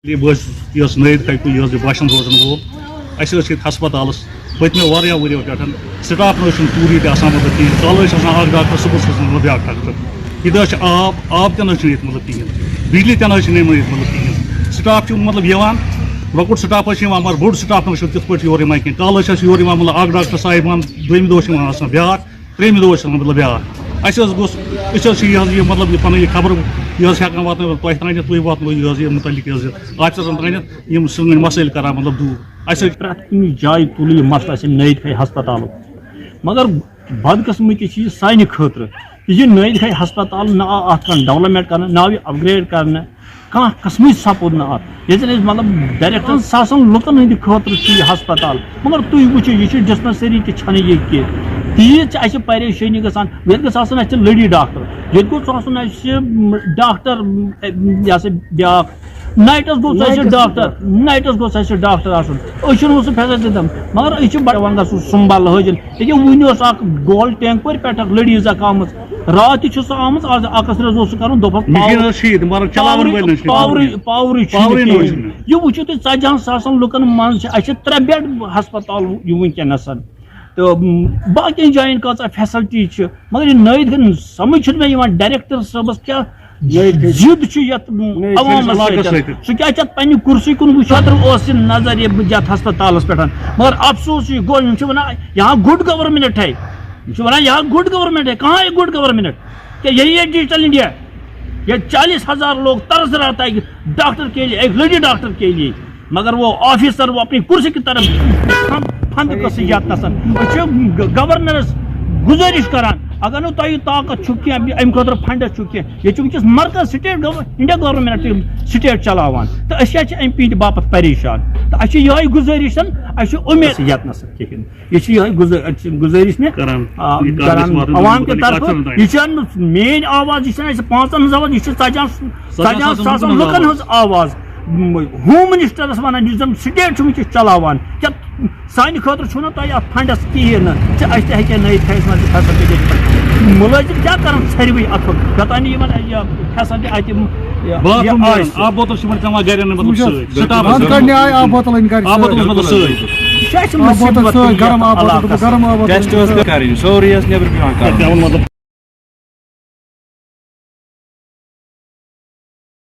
یہ نید کھٹو یہ باشن روزن وول اہس ہسپتال پتمے واریاہ ؤریو پہ سٹاف نہ پوری تہ آسان مطلب کہین کالے اکھ ڈاکٹر صبح مطلب بیاکھ ڈاکٹر یہ آب تہ نہ مطلب کہین بجلی تہ نہ مطلب کہین سٹاف مطلب یوان لۄکُٹ سٹاف مگر بوٚڑ سٹاف نہ تِتھ پٲٹھۍ یور یِوان کینٛہہ کالے یور یِوان مطلب اکھ ڈاکٹر صاحب یِوان دوٚیمہِ دۄہ آسان بیاکھ ترٛیٚیمہِ دۄہ مطلب بیاکھ اَسہِ حظ گوٚژھ أسۍ حظ یہ مطلب یہ پنٕنۍ خبر یہ ہٮ۪کان واتنٲوِتھ تۄہہِ تانۍ تُہۍ واتنٲیِو حظ یہِ مُتعلِق حظ آفِسَرَن تانۍ یِم سٲنۍ مسٲیِل کَران مطلب دوٗر اَسہِ پرٛٮ۪تھ کُنہِ جایہِ تُل یہِ مسلہٕ اَسہِ نٔیِد کھے ہسپتالُک مگر بدقٕسمتی چھِ یہِ سانہِ خٲطرٕ یہِ نٔیِد کھے ہسپتال نہ آو اَتھ کانٛہہ ڈیولپمنٹ کرنہٕ نہ آو یہِ اپگریڈ کرنہٕ کانٛہہ قٕسمٕچ سپود نہٕ اَتھ ییٚتٮ۪ن أسۍ مطلب ڈایریکٹر ساسن لُکن ہٕنٛدِ خٲطرٕ چھُ یہِ ہسپتال مگر تُہۍ وٕچھِو یہِ چھِ ڈِسپنسری تہِ چھنہٕ ییٚتہِ کینٛہہ تیٖژ چھِ اَسہِ پریشٲنی گژھان ییٚتہِ گژھِ آسُن اَسہِ لیڈی ڈاکٹر ییٚتہِ گوٚژھ آسُن اَسہِ ڈاکٹر یہِ ہسا بیٛاکھ نایٹس گوٚژھ اَسہِ ڈاکٹر نایٹس گوٚژھ اَسہِ ڈاکٹر آسُن أسۍ چھِنہٕ سُہ فیسلٹی دِوان مگر أسۍ چھِ بڑٕ وۄنۍ گژھُن سُمبل حٲضِر ییٚکیٛاہ وُنہِ اوس اکھ گول ٹینٛکپورِ پٮ۪ٹھ اکھ لیڈیٖز اکھ آمٕژ راتھ تہِ چھِ سۄ آمٕژ آز اکس رٮ۪تھ اوس سُہ کرُن دوٚپُکھ پاورٕے چھُنہٕ یہِ وٕچھِو تُہۍ 40,000 لُکن منٛز چھِ اَسہِ چھِ 3 بیڈ ہسپتال یہِ وٕنکیٚنس تہٕ باقین جاین کۭژاہ فیسلٹی چھِ مگر یہِ نٔیِد سمجھ چھُنہٕ مےٚ یِوان ڈایریکٹر صٲبس کیٛاہ ضِد چھُ یتھ عوامس سۭتۍ سُہ کیٛاہ چھِ اتھ پننہِ کُرسی کُن وٕچھان اوس یہِ نظر یتھ ہسپتالس پٮ۪ٹھ مگر افسوس یہِ گوٚو یِم چھِ ونان یہاں گُڈ گورمنٹ ہے یِم چھِ ونان یہاں گُڈ گورمنٹ ہے کہاں ہے گُڈ گورمنٹ کیا یہی ہے ڈیجیٹل انڈیا یہ 40,000 لوگ ترس رہا ہے ڈاکٹر کے لیے ایک لیڈی ڈاکٹر کے لیے مگر وہ آفیسر وہ اپنی کرسی کی طرف فند کر گورنرس گزارش کران اگر نہٕ تۄہہِ طاقت چھُ کینٛہہ امہِ خٲطرٕ فنڈس چھُ کینٛہہ ییٚتہِ چھُ وٕنکیٚس مرکز سٹیٹ انڈیا گورمنٹ سٹیٹ چلاوان تہٕ أسۍ چھِ امہِ پِنٛڈِ باپتھ پریشان تہٕ اَسہِ چھِ یِہوے گُزٲرِش اَسہِ چھِ اُمید یتنس کِہیٖنۍ یہِ چھِ یِہوے گُزٲرِش مےٚ کران عوام کہِ طرفہٕ یہِ چھَنہٕ میٲنۍ آواز یہِ چھَنہٕ اَسہِ 5 ہٕنٛز آواز یہِ چھِ 40,000 لُکن ہٕنٛز آواز ہوم منسٹرس ونان یُس زن سٹیٹ چھُ وٕنکیٚس چلاوان کیٛاہ سانہِ خٲطرٕ چھُنہ تۄہہِ اتھ فنڈس کِہیٖنۍ نہٕ اَسہِ تہِ ہیٚکہِ نٔیِد کھیس منٛز تہِ فیسلٹی دِتھ مُلٲزِم کیٛاہ کران ژھرِوٕے اتھ یوٚتانۍ نہٕ یِمن فیسلٹی اتہِ آب بوتل چھِ یِمن چٮ۪وان گرٮ۪ن مطلب گرم آب